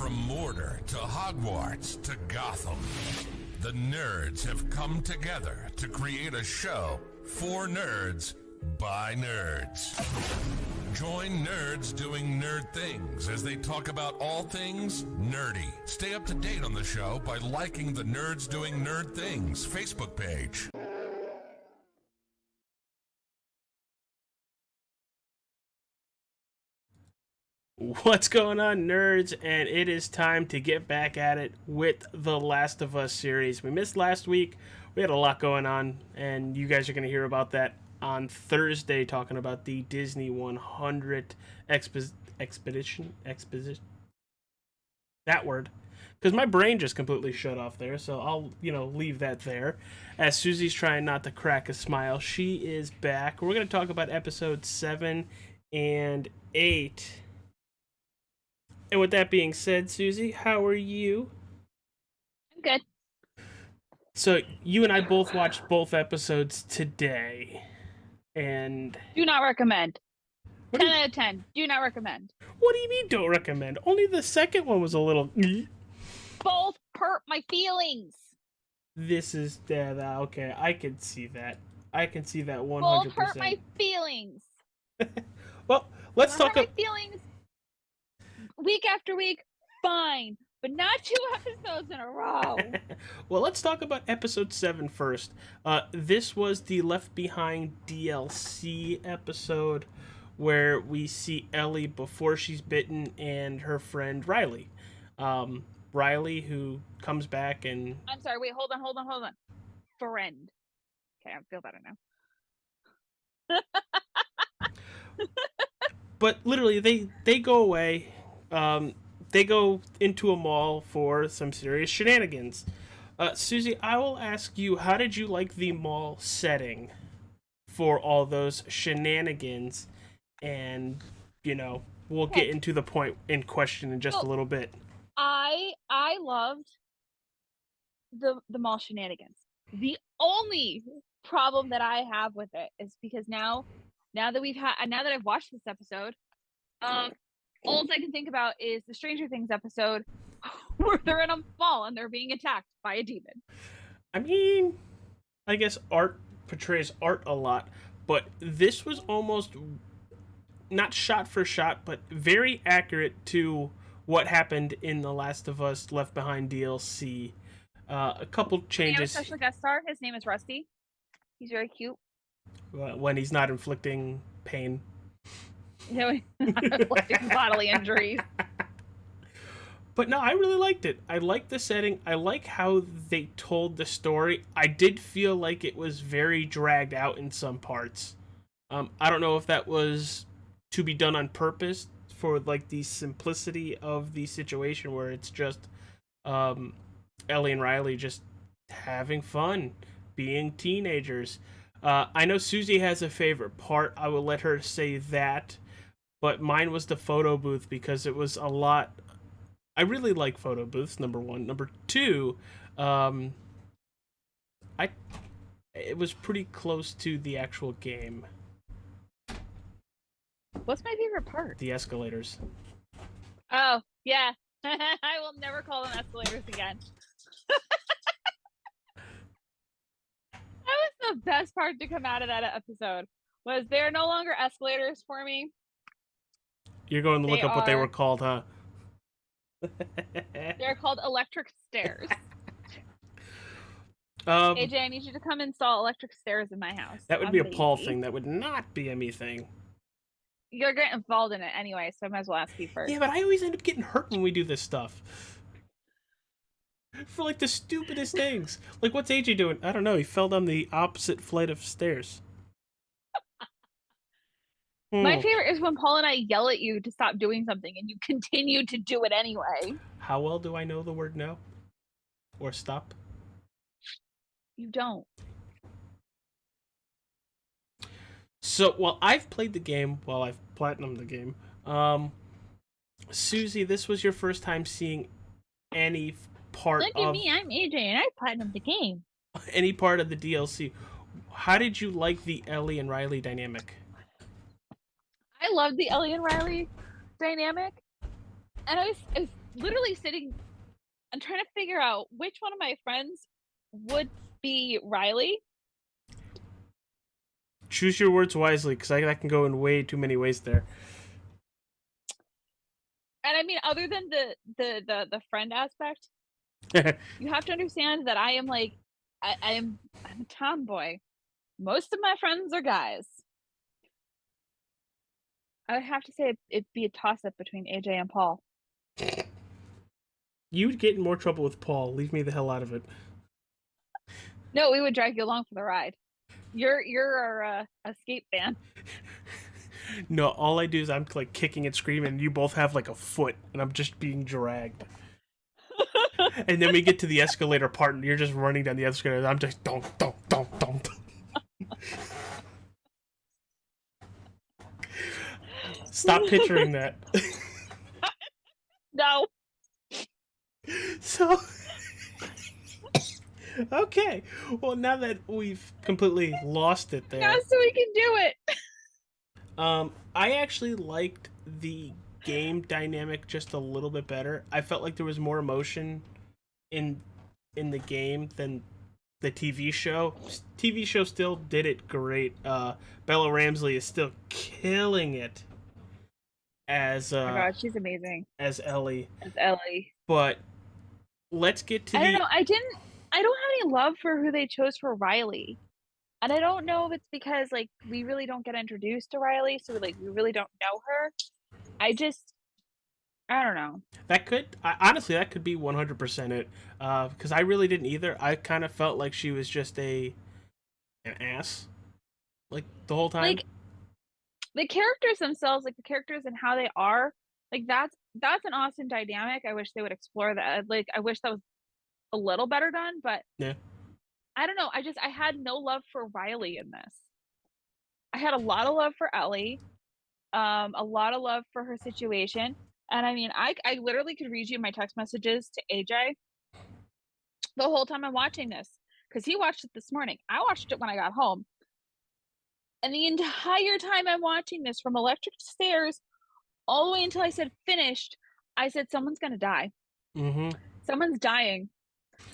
From Mordor to Hogwarts to Gotham, the nerds have come together to create a show for nerds by nerds. Join nerds doing nerd things as they talk about all things nerdy. Stay up to date on the show by liking the Nerds Doing Nerd Things Facebook page. What's going on, nerds? And it is time to get back at it with the Last of Us series. We missed last week. We had a lot going on, and you guys are going to hear about that on Thursday, talking about the Disney 100 expedition. That word. Because my brain just completely shut off there, so I'll, leave that there. As Susy's trying not to crack a smile, she is back. We're going to talk about episodes 7 and 8. And with that being said, Susie, how are you? I'm good. So you and I both watched both episodes today, and do not recommend. 10 out of 10. Do not recommend. What do you mean don't recommend? Only the second one was a little... Both hurt my feelings. This is... okay, I can see that. I can see that 100%. Both hurt my feelings. Well, let's talk about... my feelings week after week, fine. But not 2 episodes in a row. Well, let's talk about episode 7 first. This was the Left Behind DLC episode where we see Ellie before she's bitten and her friend Riley. Riley, who comes back and... I'm sorry, wait, hold on. Friend. Okay, I feel better now. But literally, they go away. They go into a mall for some serious shenanigans. Susie, I will ask you, how did you like the mall setting for all those shenanigans? And, we'll get into the point in question in just a little bit. I loved the mall shenanigans. The only problem that I have with it is because now that I've watched this episode, all I can think about is the Stranger Things episode where they're in a mall and they're being attacked by a demon. I mean, I guess art portrays art a lot, but this was almost not shot for shot, but very accurate to what happened in The Last of Us Left Behind DLC. A couple changes. We have a special guest star. His name is Rusty. He's very cute. When he's not inflicting pain. Not inflicting bodily injuries. But no, I really liked it. I liked the setting. I like how they told the story. I did feel like it was very dragged out in some parts. I don't know if that was to be done on purpose for like the simplicity of the situation where it's just Ellie and Riley just having fun, being teenagers. I know Susie has a favorite part. I will let her say that. But mine was the photo booth because it was a lot. I really like photo booths, number one. Number two, it was pretty close to the actual game. What's my favorite part? The escalators. Oh, yeah. I will never call them escalators again. That was the best part to come out of that episode. Was they're no longer escalators for me. You're going to look up what they were called, huh? They're called electric stairs. AJ, I need you to come install electric stairs in my house. That would be a Paul thing. That would not be a me thing. You're getting involved in it anyway, so I might as well ask you first. Yeah, but I always end up getting hurt when we do this stuff. For like the stupidest things. Like, what's AJ doing? I don't know. He fell down the opposite flight of stairs. My favorite is when Paul and I yell at you to stop doing something and you continue to do it anyway. How well do I know the word no? Or stop? You don't. So, well, I've played the game. Well, I've platinumed the game. Susie, this was your first time seeing any part of... Look at me, I'm AJ, and I platinumed the game. Any part of the DLC. How did you like the Ellie and Riley dynamic? I loved the Ellie and Riley dynamic. And literally sitting and trying to figure out which one of my friends would be Riley. Choose your words wisely, because that can go in way too many ways there. And I mean, other than the friend aspect, you have to understand that I am like, I'm a tomboy. Most of my friends are guys. I would have to say it'd be a toss up between AJ and Paul. You'd get in more trouble with Paul. Leave me the hell out of it. No, we would drag you along for the ride. You're our Escape fan. No, all I do is I'm like kicking and screaming, and you both have like a foot, and I'm just being dragged. And then we get to the escalator part, and you're just running down the escalator, and I'm just don't. Stop picturing that. No. So, okay. Well, now that we've completely lost it there, Yeah, so we can do it. I actually liked the game dynamic just a little bit better. I felt like there was more emotion in the game than the TV show. TV show still did it great. Bella Ramsey is still killing it as Oh my god, she's amazing as Ellie. as Ellie. But let's get to I don't know. I don't have any love for who they chose for Riley. And I don't know if it's because like we really don't get introduced to Riley, so like we really don't know her. I don't know. Honestly, that could be 100% it. Because I really didn't either. I kind of felt like she was just an ass, like the whole time. Like the characters themselves, like the characters and how they are, like that's an awesome dynamic. I wish they would explore that. Like I wish that was a little better done, but Yeah. I don't know. I had no love for Riley in this. I had a lot of love for Ellie, a lot of love for her situation. And I mean, I literally could read you my text messages to AJ the whole time I'm watching this because he watched it this morning. I watched it when I got home. And the entire time I'm watching this from electric stairs all the way until I said finished, I said, someone's going to die. Mm-hmm. Someone's dying.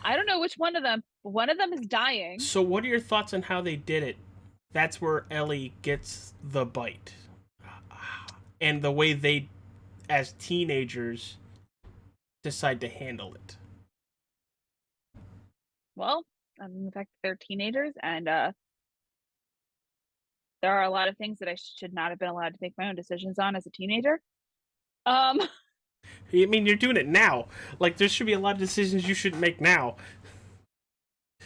I don't know which one of them, but one of them is dying. So what are your thoughts on how they did it? That's where Ellie gets the bite. And the way they, as teenagers, decide to handle it. Well, the fact that they're teenagers and there are a lot of things that I should not have been allowed to make my own decisions on as a teenager. I mean, you're doing it now. Like, there should be a lot of decisions you shouldn't make now.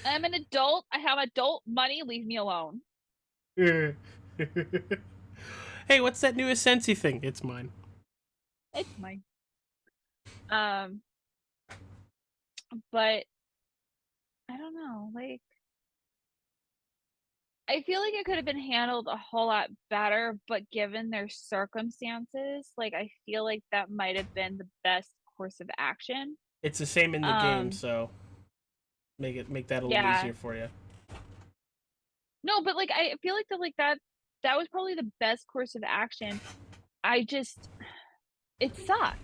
I'm an adult. I have adult money. Leave me alone. Hey, what's that newest Sensi thing? It's mine. It's mine. But I don't know. Like, I feel like it could have been handled a whole lot better, but given their circumstances, like I feel like that might have been the best course of action. It's the same in the game, so make that a little easier for you. No, but like I feel like that was probably the best course of action. It sucks.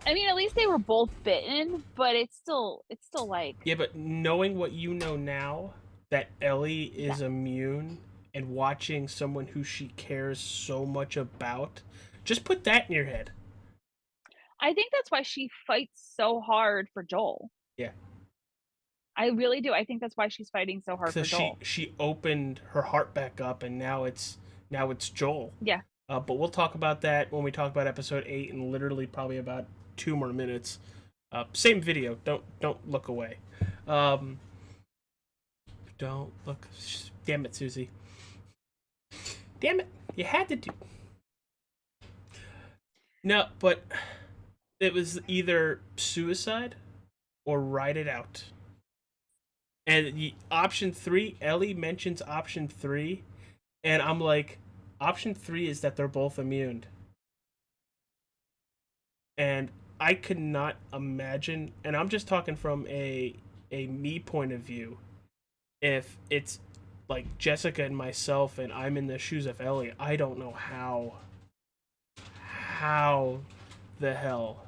I mean, at least they were both bitten, but it's still like yeah. But knowing what you know now, that Ellie is immune, and watching someone who she cares so much about, just put that in your head. I think that's why she fights so hard for Joel. Yeah. I really do. I think that's why she's fighting so hard for Joel. She opened her heart back up, and now it's Joel. Yeah. But we'll talk about that when we talk about episode 8 in literally probably about 2 more minutes. Same video. Don't look away. Don't look. Damn it, Susy. Damn it. You had to do. No, but it was either suicide or ride it out. And option 3, Ellie mentions option 3, and I'm like, option 3 is that they're both immune. And I could not imagine, and I'm just talking from a me point of view, if it's like Jessica and myself and I'm in the shoes of Ellie, I don't know how the hell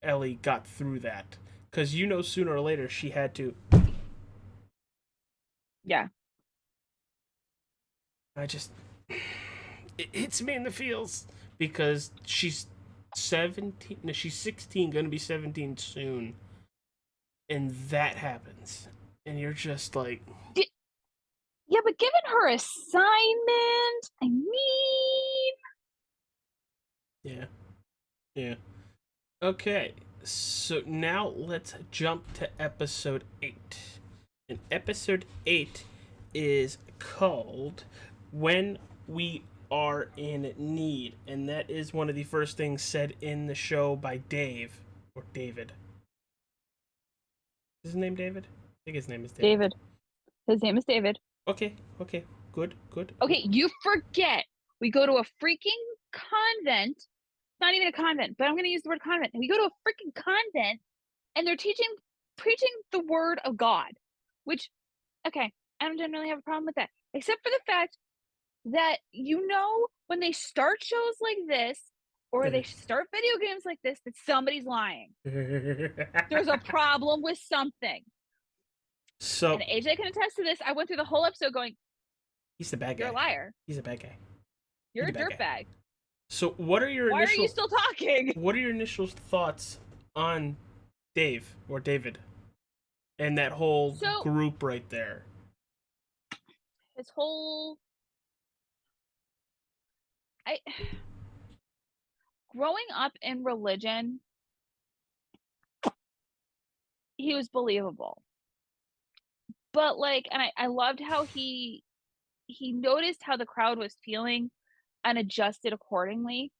Ellie got through that. Because sooner or later she had to. Yeah. It hits me in the feels because she's 17. No, she's 16, gonna be 17 soon, and that happens, and you're just like, yeah, but given her assignment, I mean, yeah. Okay, so now let's jump to episode 8, and episode 8 is called "When We Are in Need," and that is one of the first things said in the show by Dave or David. Is his name David? I think his name is David. David. His name is David. Okay, good. Okay, you forget. We go to a freaking convent. It's not even a convent, but I'm going to use the word convent. We go to a freaking convent, and they're preaching the word of God, which, okay, I don't generally have a problem with that, except for the fact that, when they start shows like this, or they start video games like this, that somebody's lying. There's a problem with something. So, and AJ can attest to this. I went through the whole episode going, he's the bad guy. You're a liar. He's a bad guy. You're a dirtbag. So what are your Why are you still talking? What are your initial thoughts on Dave or David and that whole group right there? His whole... Growing up in religion, he was believable. But and I loved how he noticed how the crowd was feeling and adjusted accordingly.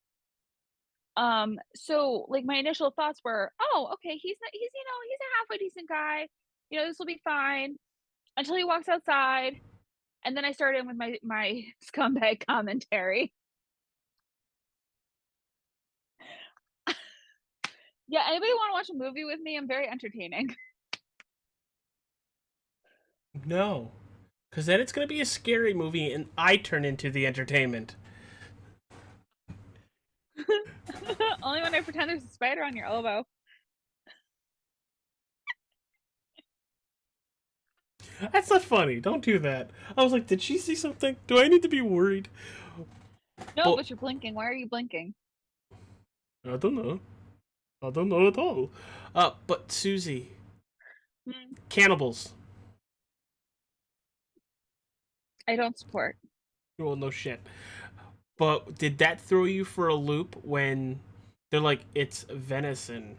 So my initial thoughts were, oh, okay, he's a halfway decent guy. This will be fine until he walks outside. And then I started with my scumbag commentary. Yeah, anybody want to watch a movie with me? I'm very entertaining. No, because then it's going to be a scary movie and I turn into the entertainment. Only when I pretend there's a spider on your elbow. That's not funny. Don't do that. I was like, did she see something? Do I need to be worried? No, but you're blinking. Why are you blinking? I don't know. I don't know at all. But Susy, cannibals. I don't support. Well, no shit. But did that throw you for a loop when they're like, it's venison?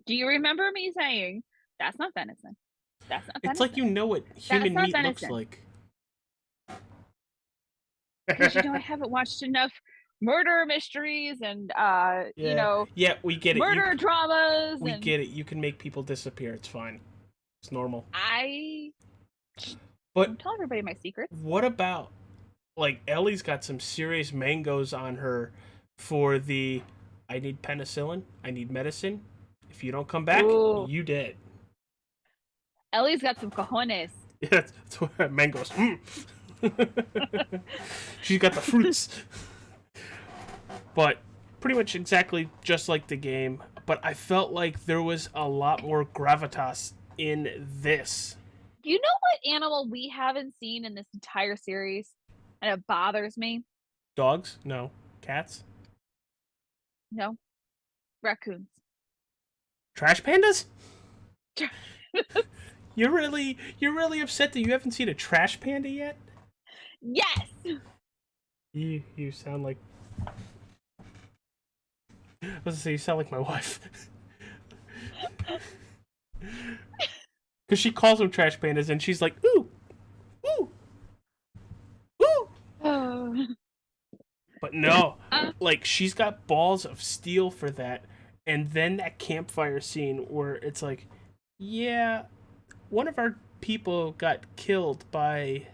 Do you remember me saying, that's not venison? That's not venison. It's like what human meat looks like. Because I haven't watched enough murder mysteries and, Yeah, we get it. Murder dramas. We get it. You can make people disappear. It's fine. It's normal. But don't tell everybody my secrets. What about, Ellie's got some serious mangoes on her for the, I need penicillin, I need medicine. If you don't come back, you dead. Ellie's got some cojones. Yeah, that's what mangoes. She's got the fruits. But pretty much exactly just like the game. But I felt like there was a lot more gravitas in this. Do you know what animal we haven't seen in this entire series? And it bothers me. Dogs? No. Cats? No. Raccoons. Trash pandas? You're really upset that you haven't seen a trash panda yet? Yes. You sound like... I was gonna say, you sound like my wife. Because she calls them trash pandas and she's like, ooh, ooh, ooh. Oh. But no, she's got balls of steel for that. And then that campfire scene where it's like, yeah, one of our people got killed by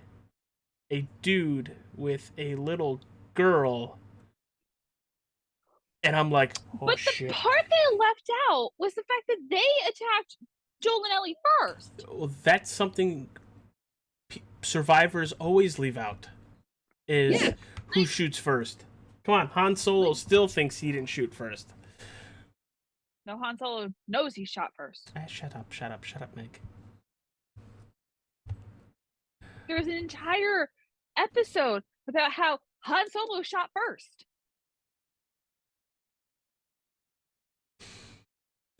a dude with a little girl. And I'm like, oh, but the shit. part they left out was the fact that they attacked Joel and Ellie first. Well, that's something survivors always leave out, is who shoots first. Come on, Han Solo still thinks he didn't shoot first. No, Han Solo knows he shot first. Shut up, Meg. There's an entire episode about how Han Solo shot first.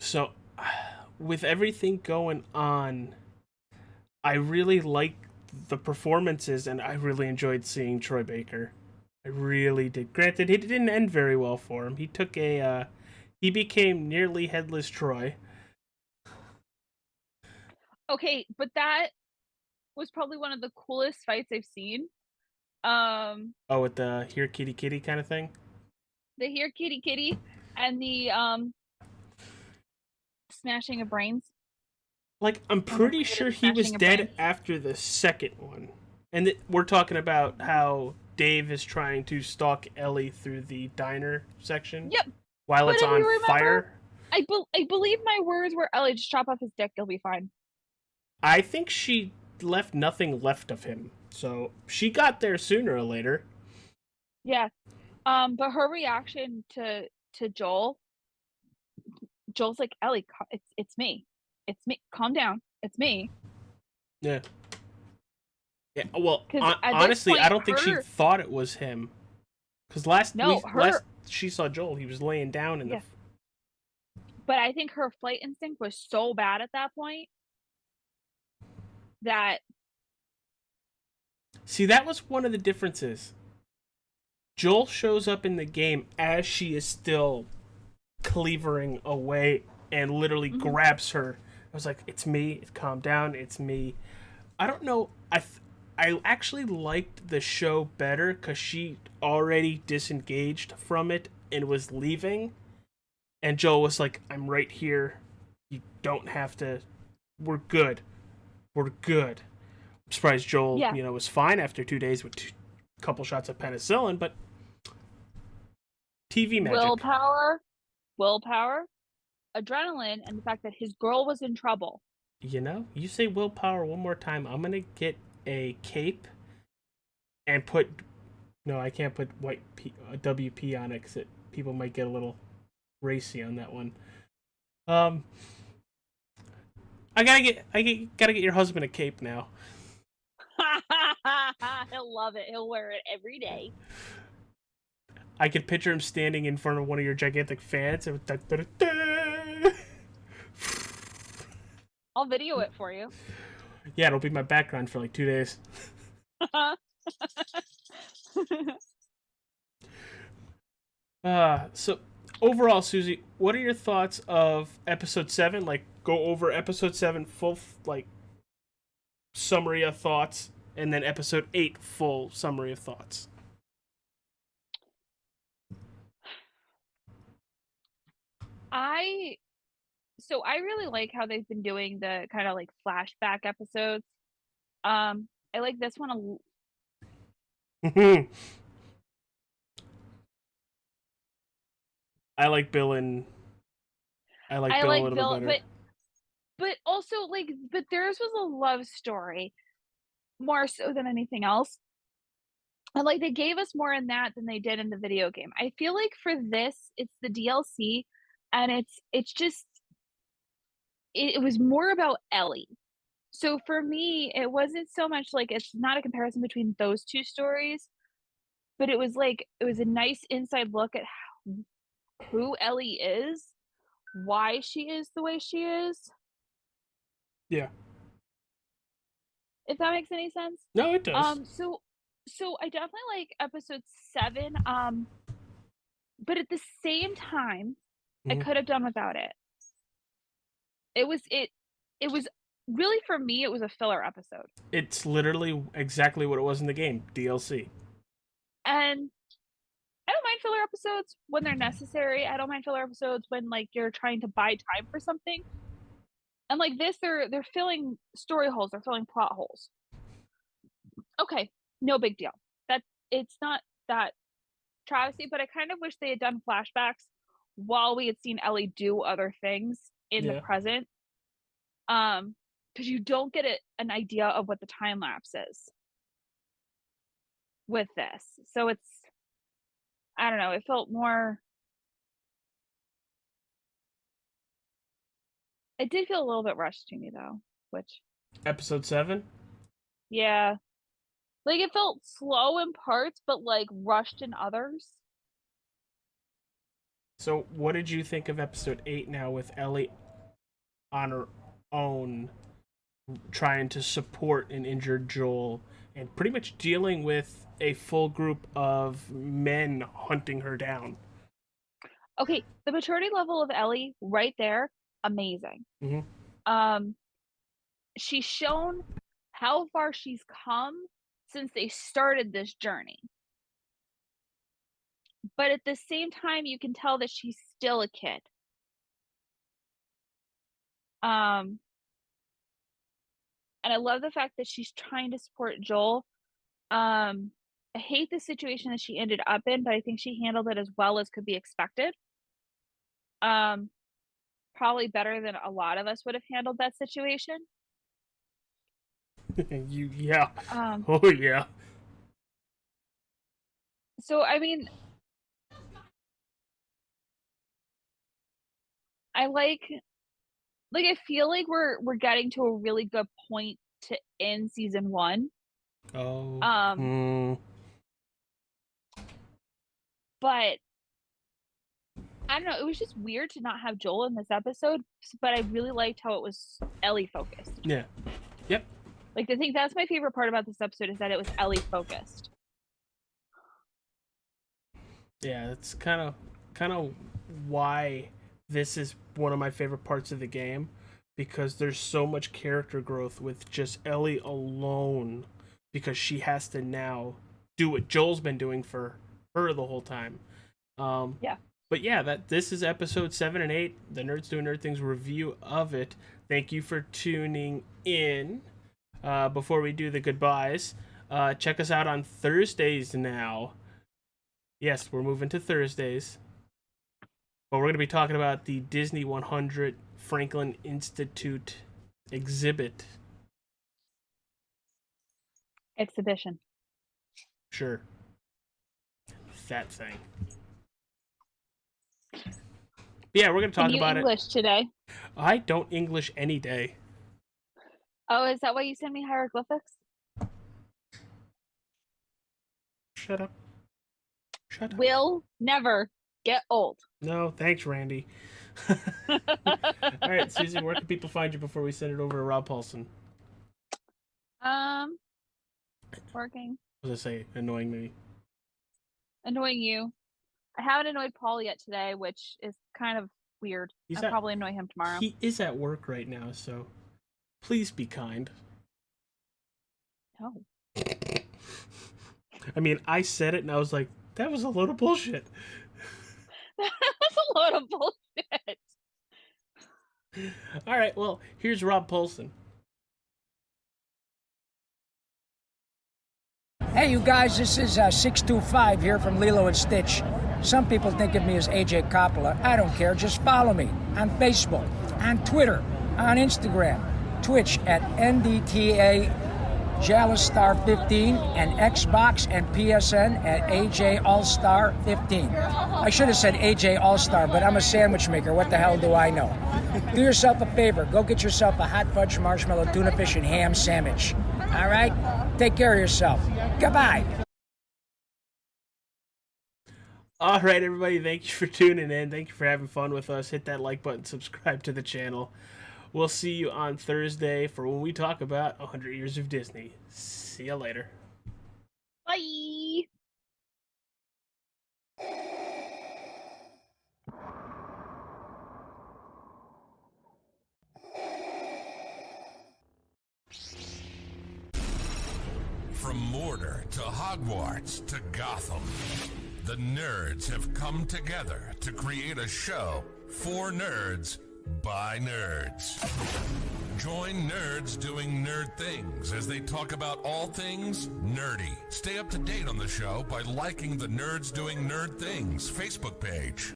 So, with everything going on, I really like the performances, and I really enjoyed seeing Troy Baker. I really did. Granted, it didn't end very well for him. He took he became nearly headless Troy. Okay, but that was probably one of the coolest fights I've seen. Oh, with the here kitty kitty kind of thing. The here kitty kitty and the smashing of brains. Like, I'm pretty sure he was dead after the second one. And we're talking about how Dave is trying to stalk Ellie through the diner section. Yep. While But it's if on you remember, fire. I believe my words were, Ellie, just chop off his dick, you'll be fine. I think she left nothing left of him. So she got there sooner or later. Yeah. But her reaction to Joel's like, Ellie, it's me. It's me. Calm down. It's me. Yeah. Yeah. Well, honestly, point, I don't think she thought it was him. Because last she saw Joel, he was laying down in the. But I think her flight instinct was so bad at that point that. See, that was one of the differences. Joel shows up in the game as she is still cleavering away and literally grabs her. I was like, it's me. Calm down. It's me. I don't know. I actually liked the show better because she already disengaged from it and was leaving. And Joel was like, I'm right here. You don't have to. We're good. We're good. I'm surprised Joel, was fine after 2 days with a couple shots of penicillin, but TV magic. Willpower, adrenaline, and the fact that his girl was in trouble. You say willpower one more time, I'm going to get a cape and put... No, I can't put WP on it because people might get a little racy on that one. I gotta get your husband a cape now. He'll love it. He'll wear it every day. I could picture him standing in front of one of your gigantic fans. And I'll video it for you. Yeah, it'll be my background for like 2 days. So overall, Susie, what are your thoughts of episode 7? Like, go over episode 7 full, like, summary of thoughts, and then episode 8 full summary of thoughts. I really like how they've been doing the kind of like flashback episodes. I like this one I like Bill a little bit better. But also but theirs was a love story more so than anything else. And like they gave us more in that than they did in the video game. I feel like for this, it's the DLC, and it's just it was more about Ellie. So for me, it wasn't so much like it's not a comparison between those two stories, but it was a nice inside look at who Ellie is, why she is the way she is. Yeah. If that makes any sense. No, it does. So I definitely like episode 7. But at the same time, I could have done without it. It was really, for me, it was a filler episode. It's literally exactly what it was in the game, DLC. And I don't mind filler episodes when they're necessary. I don't mind filler episodes when like you're trying to buy time for something. And like this, they're filling story holes, they're filling plot holes. Okay, no big deal. It's not that travesty, but I kind of wish they had done flashbacks while we had seen Ellie do other things in the present. Because you don't get an idea of what the time lapse is with this. So it's, I don't know, it felt more It did feel a little bit rushed to me though, which Episode 7? yeah. Like it felt slow in parts, but like rushed in others. So, what did you think of episode 8 now with Ellie on her own, trying to support an injured Joel and pretty much dealing with a full group of men hunting her down? Okay, the maturity level of Ellie right there, amazing. Mm-hmm. She's shown how far she's come since they started this journey. But at the same time, you can tell that she's still a kid. And I love the fact that she's trying to support Joel. I hate the situation that she ended up in, but I think she handled it as well as could be expected. Probably better than a lot of us would have handled that situation. Yeah. Oh, yeah. So, I mean, I I feel like we're getting to a really good point to end season 1. Oh. But I don't know, it was just weird to not have Joel in this episode, but I really liked how it was Ellie focused. Yeah. Yep. Like, I think that's my favorite part about this episode is that it was Ellie focused. Yeah, that's kind of why this is one of my favorite parts of the game, because there's so much character growth with just Ellie alone, because she has to now do what Joel's been doing for her the whole time. Yeah. But yeah, this is episode 7 and 8, the Nerds Doing Nerd Things review of it. Thank you for tuning in. Before we do the goodbyes, check us out on Thursdays now. Yes, we're moving to Thursdays. But we're going to be talking about the Disney 100 Franklin Institute exhibit. Exhibition. Sure. That thing. Yeah, we're going to talk about English today. I don't English any day. Oh, is that why you send me hieroglyphics? Shut up. Shut up. Will never get old. No, thanks, Randy. All right, Susie, where can people find you before we send it over to Rob Paulson? Working. What was I say? Annoying me. Annoying you. I haven't annoyed Paul yet today, which is kind of weird. I'll probably annoy him tomorrow. He is at work right now, so please be kind. No. I mean, I said it and I was like, that was a load of bullshit. That's a load of bullshit. All right, well, here's Rob Paulson. Hey, you guys, this is 625 here from Lilo and Stitch. Some people think of me as AJ Coppola. I don't care. Just follow me on Facebook, on Twitter, on Instagram, Twitch at NDTA Jalistar15, and Xbox and PSN at AJ All-Star 15. I should have said AJ All-Star, but I'm a sandwich maker. What the hell do I know? Do yourself a favor. Go get yourself a hot fudge marshmallow tuna fish and ham sandwich. All right? Take care of yourself. Goodbye. All right, everybody, thank you for tuning in. Thank you for having fun with us. Hit that like button, subscribe to the channel. We'll see you on Thursday for when we talk about 100 Years of Disney. See you later. Bye. From Mordor to Hogwarts to Gotham, the nerds have come together to create a show for nerds by nerds. Join nerds doing nerd things as they talk about all things nerdy. Stay up to date on the show by liking the Nerds Doing Nerd Things Facebook page.